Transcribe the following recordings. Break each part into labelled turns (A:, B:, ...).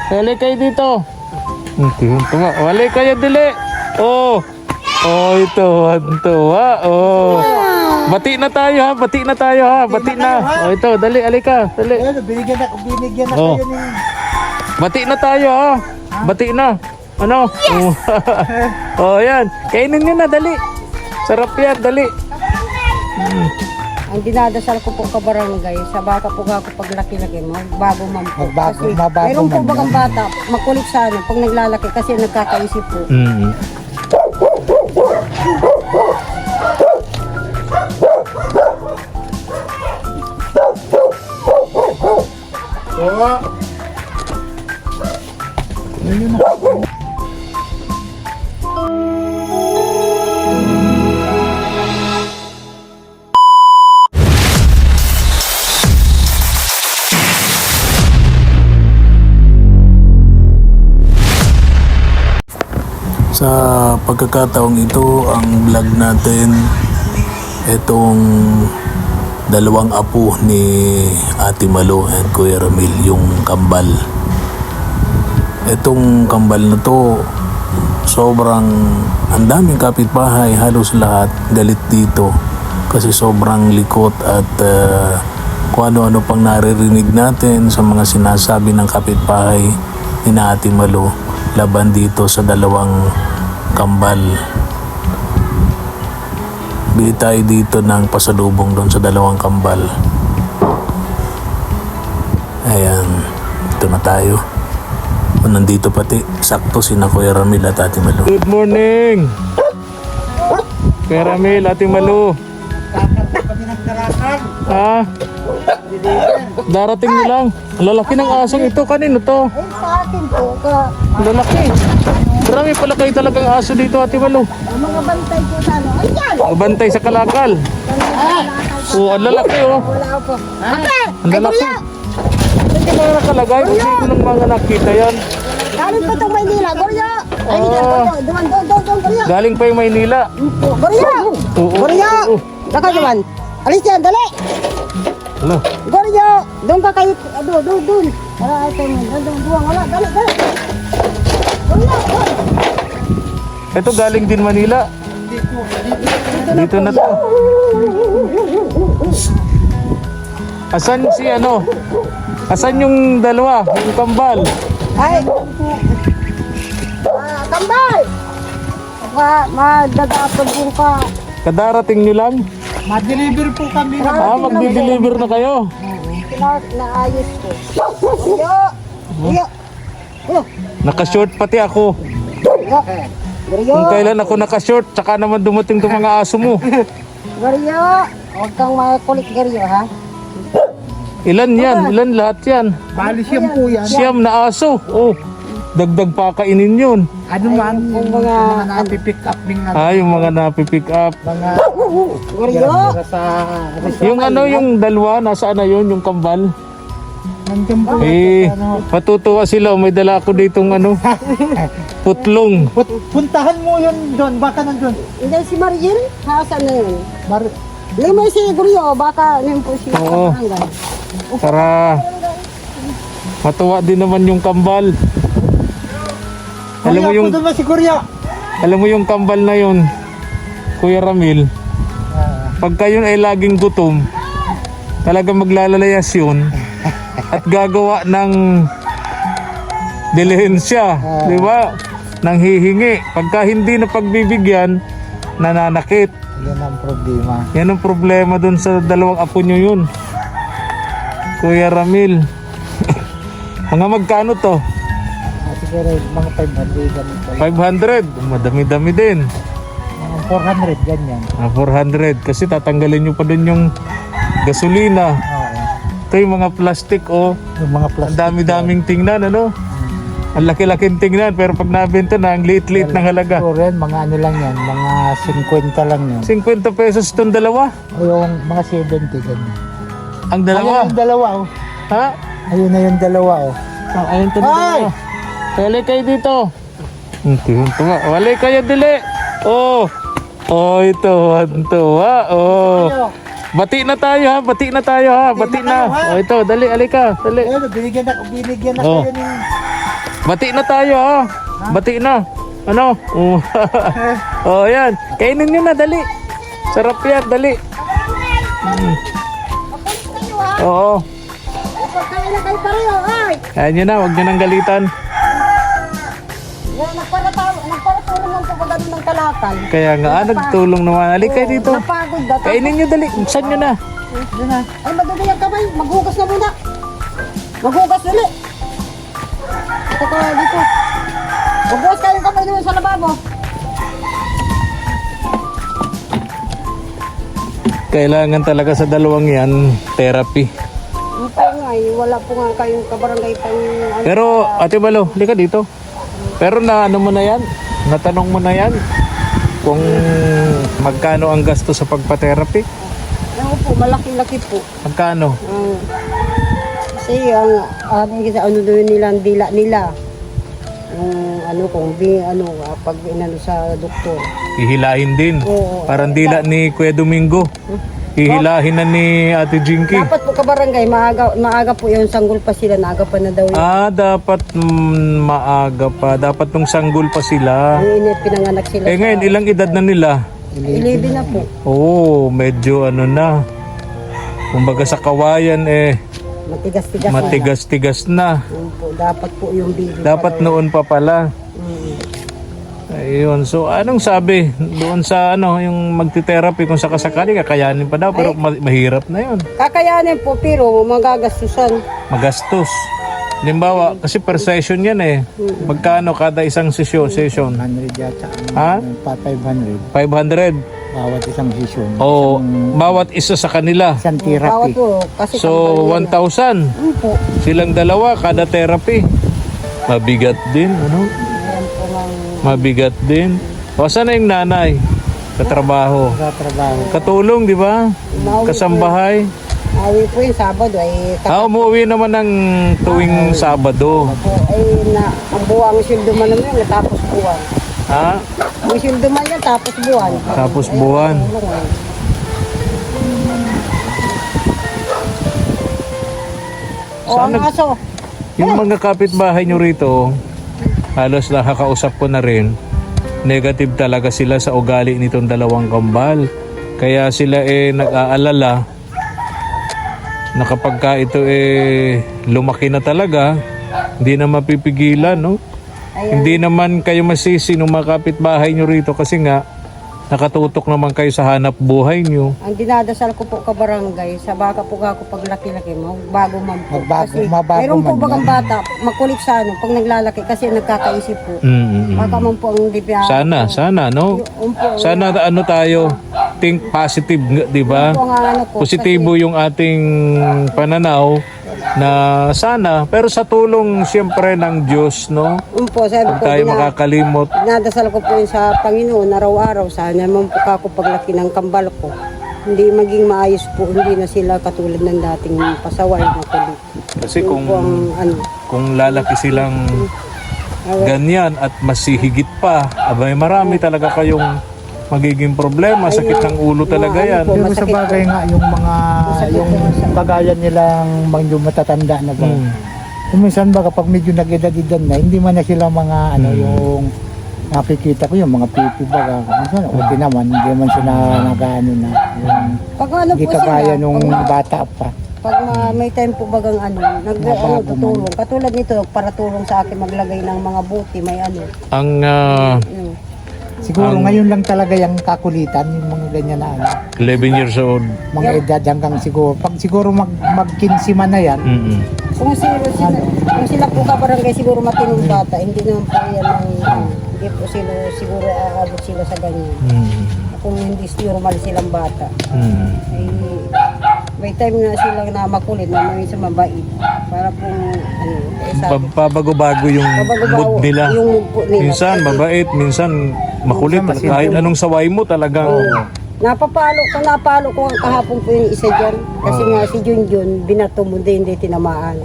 A: Dali kayo dito. Wali kayo dili. Oh. Oh, ito. Oh. Bati na tayo ha. Bati na. Oh, ito. Dali, alika. Dali.
B: Binigyan na
A: Oh.
B: kayo ng...
A: Bati na tayo ha. Bati na. Ano? Yes! Oh, yan. Kainin nyo na, dali. Sarap yan, dali.
C: Ang dinadasal ko po kabarangay, sa bata po ako paglaki-laki, magbago man po.
B: Magbago,
C: Kasi
B: mabago
C: mayroon po
B: man
C: bagang
B: yan.
C: bata, makulit sana pag naglalaki kasi nagkakaisip po.
D: Sa pagkakataong ito, ang vlog natin, itong dalawang apo ni Ate Malo and Kuya Ramil, yung kambal. Itong kambal na to, sobrang ang daming kapitbahay, halos lahat galit dito kasi sobrang likot at kung ano-ano pang naririnig natin sa mga sinasabi ng kapitbahay ni Ate Malo laban dito sa dalawang kambal. Bili tayo dito ng pasalubong doon sa dalawang kambal. Ayan, ito na tayo. O, nandito pati, sakto si Kuya Ramil at Ate Malo.
A: Good morning. Kuya Ramil, Ate Malo.
B: Kami ng karakang.
A: Ha? Darating nyo lang. Ang lalaki ng asong ito. Kanino to?
C: Eh, sa atin po,
A: Ang lalaki. Marami pala kayo talagang aso dito, Ate Malo.
C: ang mga bantay po sa ano, ayan!
A: Bantay sa kalakal. Oh, ang lalaki oh.
C: Wala po.
A: Ang lalaki. Hindi mga nakalagay. Hindi ko lang mga nakita yan.
C: Galing po itong Maynila, Goryo! Ay, duman, Goryo!
A: Galing pa yung Maynila.
C: Goryo!
A: Oo.
C: Goryo! Naka duman. Alis yan, dali!
A: Hala.
C: Goryo! Doon ka kayo, doon. Wala ito mo, doon, wala, dali. Goryo!
A: Ito galing din Manila. Dito na to. Asan si ano? Asan yung dalawa? Yung kambal?
C: Ay! Kambal! Madadapag din ka.
A: Kadarating nyo lang?
B: Ma-deliver po kami.
A: Magdi-deliver na kayo.
C: Naayos ko. Goryo!
A: Naka-short pati ako.
C: Goryo!
A: Kung kailan ako naka-short, tsaka naman dumating itong mga aso mo.
C: Goryo! Huwag kang makulit, Goryo, ha?
A: Ilan yan? Ilan lahat yan?
B: Bali siyam po yan.
A: Siyam na aso. Oh, dagdag pa kainin yun.
B: Ano man?
C: Yung mga...
B: napipick up ng
A: Yung mga napipick up.
B: mga...
C: Goryo!
B: sa...
A: Yung ano, yung dalawa, nasaan na yun, yung kambal?
B: Nandiyan po.
A: Matutuwa sila. May dala ako ditong ano, putlong.
B: Puntahan mo yun doon. Baka nandun.
C: Hindi si Mariel, hasan na yun. Yung may si Goryo, baka yun po siya.
A: Oo. Para matuwa din naman yung kambal. Alam mo yung
B: doon ba si Kuya?
A: alam mo yung kambal na yun, Kuya Ramil, pagka yun ay laging gutom, talagang maglalalayas yun at gagawa ng dilihensya, di ba? Nang hihingi. Pagka hindi na pagbibigyan, nananakit.
B: Yan ang problema.
A: Yan ang problema dun sa dalawang apo nyo yun, Kuya Ramil. Mga magkano to?
B: Siguro mga 500 ganun pala.
A: 500. Madami-dami din.
B: Mga 400 ganyan.
A: 400 kasi tatanggalin nyo pa dun yung gasolina.
B: Oo.
A: Ito yung mga plastic oh.
B: Yung mga
A: Ang
B: plastic.
A: dami-daming tingnan ano. Ang laki-laking tingnan pero pag nabenta na ang liit-liit ng halaga.
B: Siguro yan, mga ano lang yan. Mga 50 lang yan.
A: 50 pesos itong dalawa.
B: O yung mga 70 ganyan.
A: Ang dalawa.
B: Ayun yung dalawa oh.
A: Ha?
B: Ayun na yung dalawa oh.
A: Ayun ito na dalawa. Wali kayo dito. Wali kayo dili. Oh. Oh ito. Oh. Bati na tayo ha. Bati na.
B: Bati na.
A: Oh ito. Dali. Alika. Dali.
B: Ayun, binigyan na
A: Oh.
B: kayo ng...
A: Bati na tayo ha. Bati na. Ano? Oh, oh yan. Kainin nyo na, dali. Sarap yan, dali. Oo.
C: Kaya na kayo pareho, ay!
A: Kaya nyo na, huwag nyo nang galitan.
C: Yan, nagparatulong lang po pag ng kalakal.
A: Kaya nga, nagtulong naman. Alik kayo dito.
C: Napagod na.
A: Kainin nyo, dali. Buksan nyo na.
C: Ay, madali ang kamay. Maghugas na muna. Maghugas dali. Ito ko dito. Maghugas kayong kamay doon sa lababo.
A: Kailangan talaga sa dalawang yan, therapy.
C: Hindi po nga eh. Wala po nga kayong kabarangay pang...
A: Pero, Ate Malo, hindi ka dito. Pero na ano mo na yan? Natanong mo na yan? Kung magkano ang gasto sa pagpa-therapy?
C: Ano po, malaki-laki po.
A: Magkano?
C: Kasi ano doon nila, ang dila nila. Yung pag inano sa doktor.
A: Hihilahin din.
C: Oo.
A: Parang dila ni Kuya Domingo. Hihilahin na ni Ate Jinky.
C: Dapat po kabarangay, maaga po yung sanggol pa sila, naaga pa na daw yun.
A: Dapat maaga pa. Dapat nung sanggol pa sila.
C: Pinanganak sila.
A: Ngayon, ilang edad na nila?
C: 11 na po.
A: Oo, medyo ano na. Kumbaga sa kawayan
C: Matigas-tigas na.
A: matigas-tigas na.
C: Yun po, dapat po yung baby.
A: Dapat noon pa pala. Ayun. So, anong sabi doon sa yung magti-therapy kung sakasakali kakayanin pa daw pero mahirap na 'yon.
C: Kakayanin po pero magagastusan.
A: Magastos. Halimbawa, kasi per session 'yan eh. Magkano kada isang session?
B: 100 yata.
A: Ha?
B: 500.
A: 500.
B: Bawat isang session.
A: O bawat isa sa kanila.
B: Isang
C: Bawat
B: therapy.
C: po, kasi
A: So, 1,000.
C: po.
A: Silang dalawa kada therapy. Mabigat din, ano?
C: Ayan po ng
A: Mabigat din. O, saan na yung nanay? Katrabaho.
B: Sa trabaho.
A: Katulong, di ba? Kasambahay.
C: awi po yung Sabado ay
A: Umuwi naman ng tuwing Sabado.
C: po ay ang buwang sildo man naman yun, tapos buwan.
A: Ha?
C: Ang sildo man yan, tapos buwan.
A: Tapos buwan.
C: O ang
A: Saan
C: aso,
A: Yung mga kapitbahay nyo rito, halos nakakausap ko na rin, negative talaga sila sa ugali nitong dalawang kambal. Kaya sila nag-aalala na kapag ka ito lumaki na talaga, hindi na mapipigilan, no? Hindi naman kayo masisi ng mga kapitbahay nyo rito kasi nga nakatutok naman kayo sa hanap buhay nyo.
C: ang dinadasal ko po kabarangay, sa baka po ako pag laki-laki, magbago man po.
B: Magbago,
C: Kasi
B: mabago
C: mayroon po
B: man
C: bagang
B: yan.
C: bata, makulit sa pag naglalaki kasi nagkakaisip po.
A: Mm-mm.
C: Baka man po ang dibiya.
A: Sana, no? Sana tayo, think positive, di ba? Positibo yung ating pananaw na sana, pero sa tulong siyempre ng Diyos, no?
C: Po, sabi
A: Huwag
C: ko,
A: tayo makakalimot.
C: dinadasal ko po yun sa Panginoon araw-araw. Sana naman po ako paglaki ng kambal ko. Hindi maging maayos po, hindi na sila katulad ng dating pasaway na kulit.
A: Kasi
C: Yun po ang
A: kung lalaki silang ganyan at mas higit pa, abay marami talaga kayong magiging problema, sakit ng ulo talaga yan.
C: po,
B: Pero sa
C: masakit
B: bagay nga yung mga bagayan nilang medyo matatanda na ba. Minsan ba kapag medyo nag-edad-edad na, hindi man na sila mga yung nakikita ko yung mga pipi ba. Minsan okay naman, hindi man sila nag-ano na. Yung,
C: pag ano
B: hindi
C: po
B: kagaya
C: sila,
B: nung bata pa.
C: pag may time po bagang tutulong. Katulad nito, para tulong sa akin maglagay ng mga buti, may
A: Ang
C: yun.
B: Siguro ngayon lang talaga yung kakulitan, yung mga ganyan na
A: 11 years old.
B: mga edad hanggang siguro. Pag siguro mag-15 man na yan,
A: Mm-mm.
C: Kung sila po kabarangay siguro matinong bata, hindi naman po yan hindi po sila siguro aabot sila sa ganyan.
A: Mm.
C: Kung hindi normal silang bata.
A: Mm.
C: Ay, may time na sila na makulit, na may isa mabait. Para pong, sabi,
A: Pabago-bago yung mood nila.
C: yung mood po nila.
A: Minsan mabait, minsan makulit.
B: Minsan
A: Kahit anong saway mo talagang
C: Napalo ko kahapon po yung isa dyan. Kasi nga si Junjun, binato mo din, hindi tinamaan.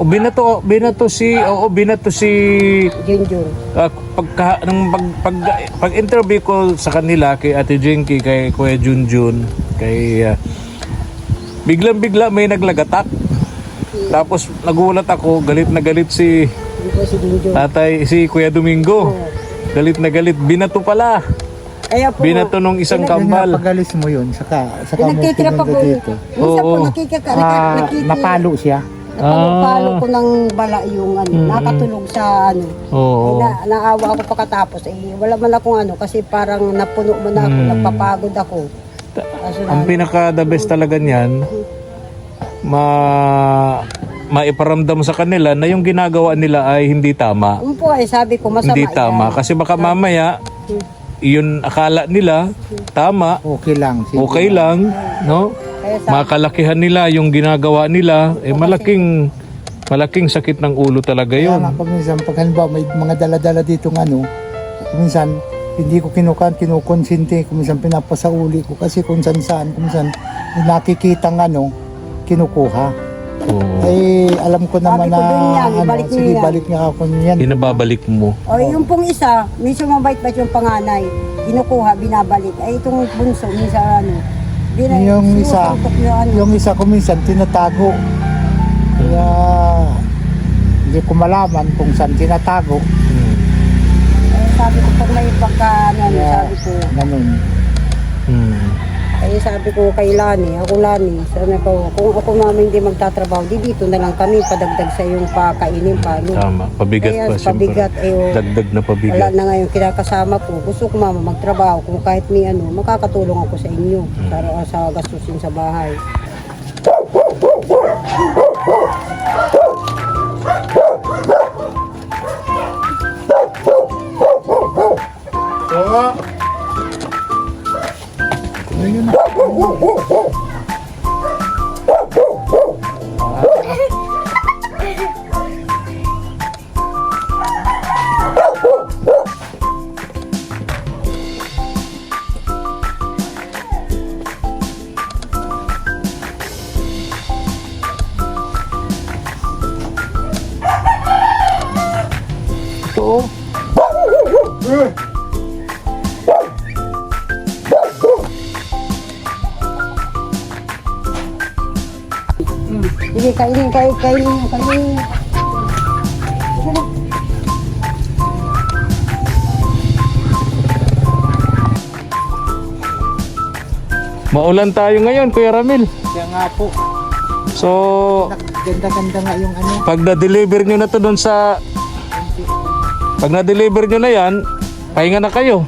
A: binato si
C: Junjun.
A: pag interview ko sa kanila kay Ate Jinky, kay Kuya Junjun, kay biglang-bigla may naglagatak. Tapos nagulat ako, galit na galit si
C: Yun po si Dinjo.
A: Si Kuya Domingo.
C: Oo.
A: Galit na galit. Binato pala.
C: Kaya po,
A: Binato nung isang
B: Yung
A: kambal.
B: napagalis mo yun, saka mo
C: pinagkikira pa po.
B: pinunod dito.
C: Minsan po
A: Oo.
B: Napalo siya.
C: Napalo ko ng bala yung ano, nakatulog sa ano.
A: Oo.
C: Naawa ako pagkatapos. Wala man akong ano, kasi parang napuno mo na ako, napapagod ako. Kaso
A: Ang pinaka the best talaga niyan, maiparamdam sa kanila na yung ginagawa nila ay hindi tama.
C: Yun po ay sabi ko, masama
A: Hindi tama.
C: yan.
A: Kasi baka mamaya, yun akala nila, tama,
B: Okay lang. Sige.
A: okay lang, no?
C: Kaya sabi,
A: Makalakihan nila yung ginagawa nila, malaking sakit ng ulo talaga
B: Kaya
A: yun.
B: nga, pag minsan, pag halimbawa may mga dala-dala dito ng ano, minsan, hindi ko kinukonsinti, kung minsan pinapasauli ko, kasi kung saan, kung minsan, nakikitang ano, kinukuha.
A: Oo.
B: Eh, alam ko naman
C: Sabi ko din yan, ibalik niyo
B: sige,
C: yan.
B: balik nga ako niyan.
A: Inababalik mo.
C: o yung pong isa, minsan mabait-bait yung panganay, kinukuha, binabalik. Ay itong bunso, minsan ano,
B: Yung isa,
C: sinusuntok yung ano.
B: yung isa ko minsan, tinatago. Kaya, hindi ko malaman kung saan tinatago.
C: Sabi ko, pag may pagka, ano, sabi ko,
B: Ganun.
C: kaya sabi ko kay Lani, sabi ko, kung ako mama hindi magtatrabaho, di dito na lang kami, padagdag sa yung pakainin pa. No?
A: Tama. Pabigat
C: Kaya
A: pa
C: sa pabigat,
A: siyempre. Dagdag na
C: wala
A: pabigat.
C: na ngayon kinakasama ko. Gusto ko mama magtrabaho, kung kahit may ano, makakatulong ako sa inyo sa gastusin sa bahay.
B: Ayun na.
A: Ito.
C: Sige, kainin nyo.
A: Maulan tayo ngayon, Kuya Ramil.
B: Kaya nga po,
A: So,
B: ganda-ganda nga yung ano.
A: pag na-deliver nyo na to doon sa... Pag na-deliver nyo na yan, pahinga na kayo.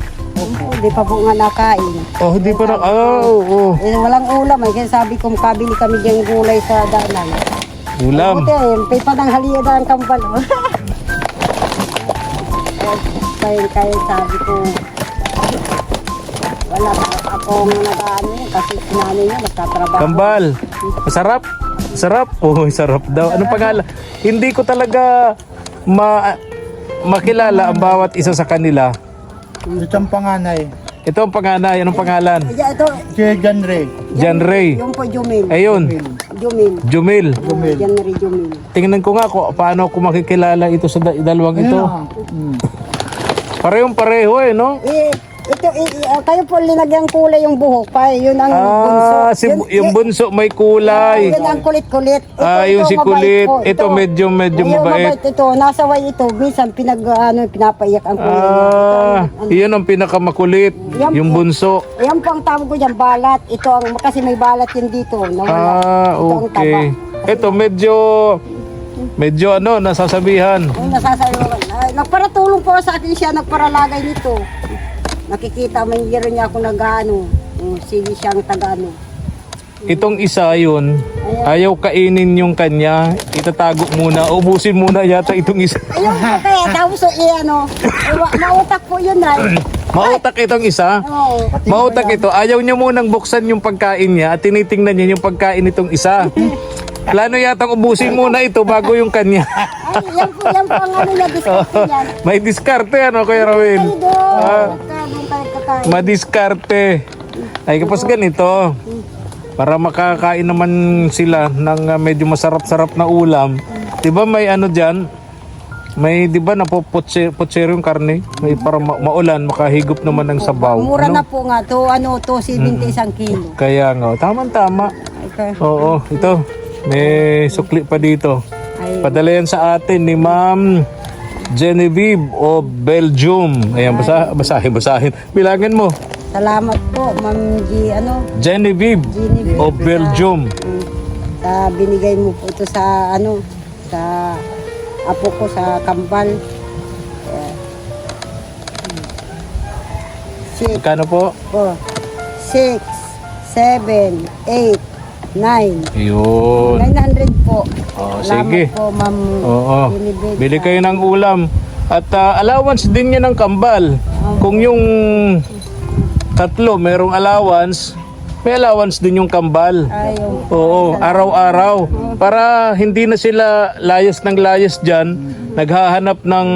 C: Hindi pa po nga nakain.
A: Oh, hindi pa na... Oo.
C: Walang ulam kaya sabi ko kabili kami diyang gulay sa daanan.
A: Ulam.
C: Buti, may pananghalian na ang kambal. Oh. kaya sabi ko, wala pa akong nag-ano kasi sinanay niya nagtatrabaho.
A: Kambal. Masarap. Sarap. Oh, sarap daw. Anong pangalan? Hindi ko talaga makilala ang bawat isa sa kanila.
B: Ito ang panganay.
A: Ito ang panganay. Anong pangalan?
C: Ito,
B: Si John Ray.
A: Jan Ray.
C: yung po Jumil.
A: Ayun.
C: Jumil.
A: Jumil.
C: Jan Ray Jumil.
A: Tingnan ko nga kung paano ako makikilala ito sa dalawang ito. Parehong pareho no?
C: Kayo po linagyan kulay yung buhok pa. Yun ang bunso.
A: Yung bunso may kulay.
C: Yun ang kulit-kulit.
A: Yung si
C: mabait
A: kulit.
C: po.
A: Ito medyo mabait.
C: Ito, nasa way ito. Minsan pinapaiyak ang kulay niya.
A: Iyon ang pinakamakulit.
C: Yan
A: Yung
C: po.
A: bunso.
C: Yan po ang tawag ko dyan, balat. Ito ang, kasi may balat yun dito. Nawala. Ito ang taba.
A: Okay. Ito medyo nasasabihan.
C: Yung nasasayawan. Nagparatulong po sa akin siya, nagparalagay nito. Nakikita, may year niya ako nag-ano. Sige siyang taga-ano.
A: Itong isa yun, ayaw kainin yung kanya, itatago muna, ubusin muna yata itong isa.
C: Ayun po kaya, tapos mautak po yun na.
A: Mautak itong isa.
C: Oo.
A: Mautak ito, ayaw niya munang buksan yung pagkain niya at tinitingnan niya yung pagkain nitong isa. Plano yatang ubusin muna ito bago yung kanya.
C: Ay, yan po ang ano niya, diskarte yan.
A: May diskarte ano, Kuya Rawin?
C: Ay, doon tayo kakain.
A: Madiskarte. Ay kapos ganito. Para makakain naman sila ng medyo masarap-sarap na ulam. 'Di ba may ano diyan? May 'di ba napopotsero yung karne? May para maulan makahigop naman ng sabaw.
C: Mura
A: Ano?
C: na po nga to, 270 isang kilo.
A: Kaya nga, tama-tama.
C: Okay.
A: Oo, ito. May sukli pa dito.
C: Ay,
A: Padala yan sa atin ni Ma'am Genevieve o Belgium. Ayan, basahin. Bilangin mo.
C: Salamat po, Ma'am
A: Genevieve
C: Genevieve.
A: o Belgium.
C: Sa binigay mo po ito sa sa apo ko sa Kambal. Six,
A: Kano po?
C: 6, 7, 8, 9.
A: Yun.
C: 900 po.
A: Oh,
C: Salamat
A: sige.
C: po, Ma'am
A: Oo.
C: Genevieve.
A: Bili kayo ng ulam. At allowance din niya ng kambal. Kung yung tatlo merong allowance, may allowance din yung kambal.
C: Ayun.
A: Oo, araw-araw. Para hindi na sila layas ng layas dyan, naghahanap ng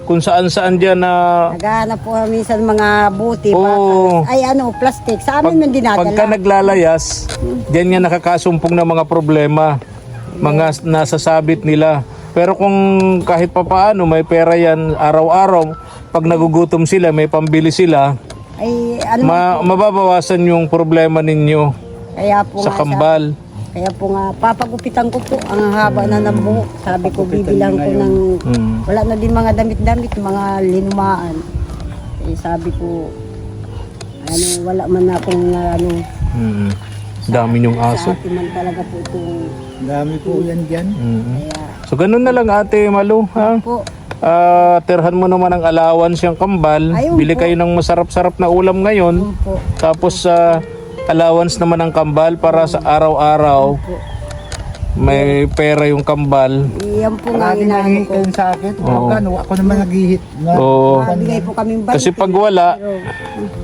A: kung saan-saan dyan na
C: Naghahanap po minsan mga buti.
A: Oo.
C: Ay plastic. Sa amin yung dinadala.
A: pagka naglalayas, dyan nga nakakasumpong ng mga problema. Mga nasasabit nila. Pero kung kahit papaano may pera yan araw-araw, pag nagugutom sila, may pambili sila,
C: Ay
A: mababawasan yung problema ninyo
C: kaya po
A: sa
C: nga
A: kambal.
C: Kaya po nga, papagupitan ko po ang haba na ng buhok. Sabi ko, bibilang ko ng, wala na din mga damit-damit, mga linumaan. Eh, sabi ko, wala man akong,
A: Dami yung
C: sa
A: aso.
C: akin man talaga po itong,
B: Dami po yan dyan.
C: kaya,
A: So ganun na lang Ate Malu, ha?
C: po,
A: Tirhan mo naman ang allowance yung kambal.
C: Ayun
A: Bili
C: po.
A: kayo ng masarap-sarap na ulam ngayon.
C: po,
A: Tapos allowance naman ng kambal para sa araw-araw. May pera yung kambal.
C: iyan po nga
B: Lagi
C: inaano
B: nangihingi
C: ko.
B: kayo sa akin.
A: Oo.
B: Ako naman naghihit.
A: Oo.
C: Mabigay po kaming balik.
A: Kasi pag wala,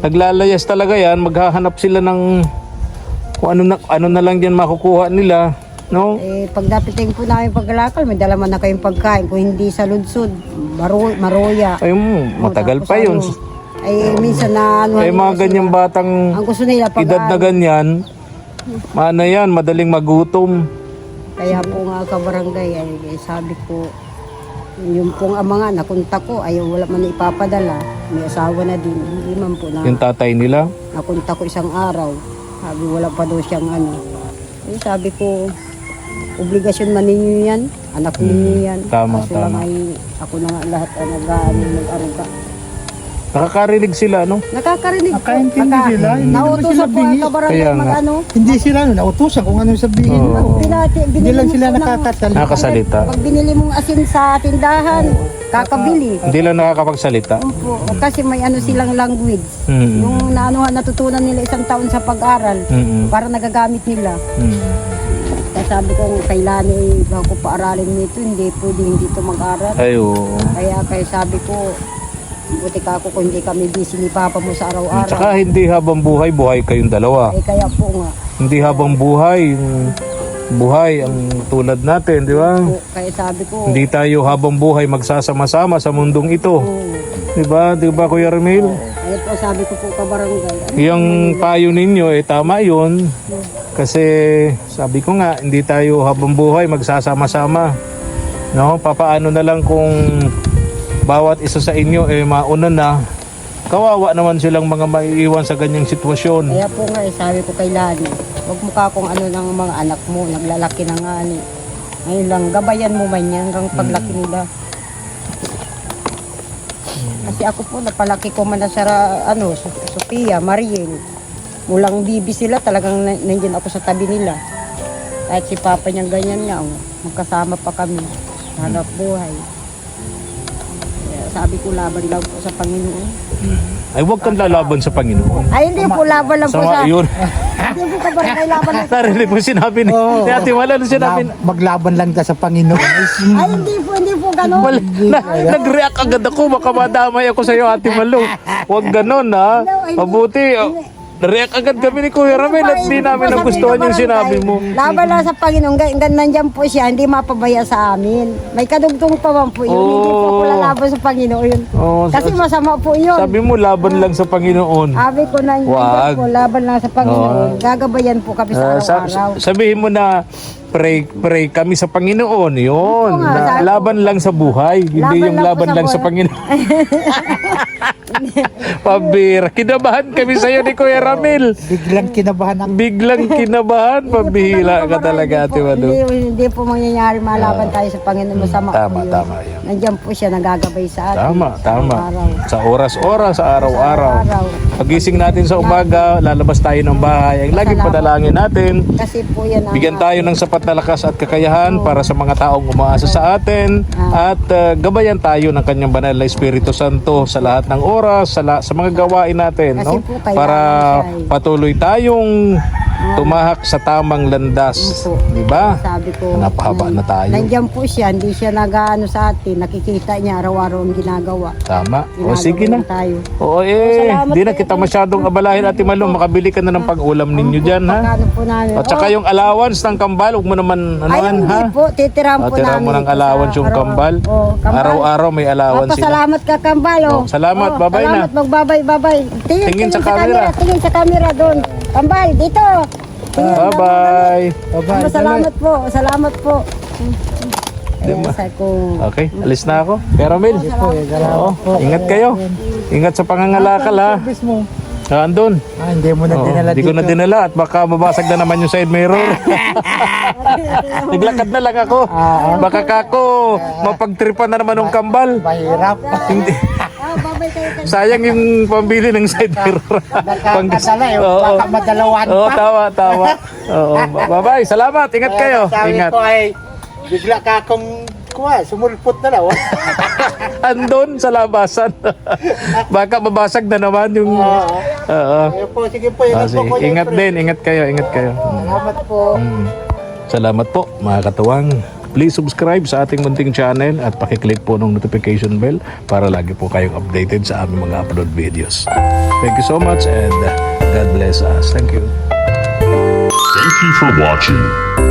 A: naglalayas talaga yan, maghahanap sila ng kung ano na lang diyan makukuha nila, no?
C: Eh, pag dapiting po namin paglalakal, may dala man na kayong pagkain. Kung hindi sa lunsod, maroya.
A: Ay, matagal
C: Tapos
A: pa yun.
C: Ay, minsan na
A: Ay, mga ganyang batang
C: ang gusto nila pag
A: edad na ganyan, yan, madaling magutom.
C: Kaya po nga kabarangay, ay sabi ko, yung pong mga nakunta ko, ay wala man na ipapadala. May asawa na din. Hindi man po na
A: Yung tatay nila.
C: nakunta ko isang araw. Sabi wala pa daw siyang Eh, sabi ko, obligasyon man ninyo yan. Anak ninyo yan.
A: Tama,
C: Kaso lang
A: tama.
C: ay ako na nga lahat ang nag-aruga.
A: Nakakarinig sila, no?
C: Nakakarinig po.
B: Nakaintindi sila, hindi naman
C: Nautusan
B: sila
C: po ang
B: bingit.
C: kabarangay
A: Kaya nga.
B: Hindi sila nautusan kung ano sabihin.
A: Oo.
B: Hindi lang sila nakakasalita.
A: Nakasalita.
C: Pag binili mong asin sa tindahan, kakabili.
A: Hindi lang nakakapagsalita.
C: Opo, kasi may silang language.
A: Mm.
C: Yung natutunan nila isang taon sa pag-aral,
A: Mm.
C: para nagagamit nila.
A: Mm.
C: Kaya sabi ko, kailan bago paaralin nito, hindi pwede hindi ito mag-aral.
A: Ay, oo.
C: Kaya sabi ko, buti ka ako kung hindi kami busy ni Papa mo sa araw-araw.
A: Tsaka hindi habang buhay, buhay kayong dalawa.
C: Kaya po nga,
A: Hindi habang buhay, yung buhay ang tulad natin, di ba?
C: kaya sabi ko,
A: Hindi tayo habang buhay magsasama-sama sa mundong ito. Di ba? Di ba, Kuya Ramil?
C: kaya po sabi ko po kabarangay,
A: Yung payo ninyo, tama yun. Kasi sabi ko nga, hindi tayo habang buhay magsasama-sama. No? Papaano na lang kung bawat isa sa inyo mauna na, kawawa naman silang mga maiiwan sa ganyang sitwasyon.
C: Kaya po nga, sabi ko kay Lani, huwag mo ka kung ng mga anak mo, naglalaki na nga ni. Ngayon lang, gabayan mo man yan hanggang paglaki nila. Kasi ako po, napalaki ko man na sa, Sophia, Mariel. Mulang bibi sila, talagang nandiyan ako sa tabi nila. Kahit si Papa niyang ganyan nga, magkasama pa kami. Hanap buhay. Kaya sabi ko, laban lang po sa Panginoon.
A: Ay, huwag kang lalaban sa Panginoon.
C: Ay, hindi po, laban lang po sa...
A: Sama yun.
C: Hindi po kabarangay, laban lang.
A: Narinig mo sinabi ni
B: Oo.
A: Ate Mala, ano sinabi ni...
B: Maglaban lang ka sa Panginoon.
C: Ay, hindi po ganun.
A: Nag-react agad ako, baka madamay ako sa iyo, Ate Malu. Huwag ganon, ha? Mabuti. React agad kami ni Kuya Ramil at di namin nagustuhan yung sinabi mo.
C: Laban lang sa Panginoon, nandiyan po siya, hindi mapabaya sa amin. May kadugtong pa man po yun, hindi po ako lalaban sa Panginoon.
A: Oh,
C: Kasi masama po yun.
A: sabi mo, laban lang sa Panginoon.
C: Sabi ko nandiyan
A: Wag.
C: po, laban lang sa Panginoon. Gagabayan po kami sa
A: Ah,
C: araw-araw.
A: sabihin mo na pray kami sa Panginoon. Yun.
C: Oo nga,
A: Laban lang sa buhay. Hindi
C: Laban
A: yung
C: lang po
A: laban
C: sa
A: lang sa
C: buhay.
A: Panginoon. Pabira. Kinabahan kami sa iyo ni Kuya Ramil.
B: Biglang kinabahan ako.
A: Biglang kinabahan. Pabihila ka talaga, Ate Malu.
C: Hindi po mangyayari malaban tayo sa Panginoon. Masama
A: Tama,
C: po yun.
A: tama yan.
C: Nandiyan po siya nagagabay sa atin.
A: Tama, tama.
C: Araw.
A: Sa oras-oras, sa araw-araw.
C: Araw.
A: Pagising natin sa umaga, lalabas tayo ng bahay. Ang laging padalangin natin,
C: Kasi po yan ang...
A: bigyan tayo ng sapat na lakas at kakayahan para sa mga taong umaasa sa atin at gabayan tayo ng kanyang banal na Espiritu Santo sa lahat ng oras, sa mga gawain natin,
C: Kasi
A: no?
C: po kailangan
A: Para
C: siya eh.
A: patuloy tayong tumahak sa tamang landas,
C: Opo.
A: di ba?
C: Sabi ko,
A: Napahaba na tayo.
C: Nandiyan po siya, hindi siya nag-ano sa atin. Nakikita niya araw-araw ang ginagawa.
A: Tama. O
C: Ginagawa
A: sige na.
C: tayo.
A: Oo
C: Salamat
A: di na
C: po.
A: kita masyadong abalahin, Ate Malu. Makabili ka na ng pag-ulam ninyo dyan, ha?
C: Pagkano po namin.
A: At saka yung allowance ng kambal, huwag mo naman,
C: Ay,
A: anuhan,
C: hindi
A: ha?
C: po. Titirahan po
A: Tira
C: namin.
A: mo ng
C: ito
A: allowance
C: sa
A: yung kambal.
C: kambal.
A: Araw-araw may allowance sila.
C: Salamat ka, kambal.
A: Oh, salamat. Bye-bye na.
C: Salamat, magbabay.
A: Tingin sa camera.
C: Tingin sa camera doon. Kambal, dito. Tingin doon.
A: Bye-bye.
B: Bye-bye.
C: Salamat po. Salamat po. Ayan, sabi ko.
A: Okay, alis na ako. Pero Mel,
B: Salamat po.
A: ingat kayo. Ingat sa pangangalakal, ha?
B: Service mo.
A: Andun.
B: Hindi mo na
A: Oo,
B: dinala
A: Hindi ko na
B: dito.
A: dinala at baka mabasag na naman yung side mirror. Naglakad na lang ako. Baka kako, mapagtripan na naman ng kambal.
B: Mahirap.
A: Hindi.
C: Babay kayo.
A: Sayang yung pambili ng side mirror.
B: Nakakadala eh.
A: Oo.
B: Baka madalawan
A: Oo,
B: pa.
A: tawa. Oo, bye-bye. Salamat. Ingat kayo.
B: Sabi
A: Ingat.
B: ko ay bigla ka akong sumulpot na lang.
A: Andun sa labasan. Baka mabasag na naman yung... Oo.
B: Sige po, ingat po. Kuya
A: Ingat
B: Efren.
A: din. Ingat kayo.
B: Salamat po.
A: Salamat po mga katuwang. Please subscribe sa ating munting channel at pakiclick po ng notification bell para lagi po kayong updated sa aming mga upload videos. Thank you so much and God bless us. Thank you.
E: Thank you for watching.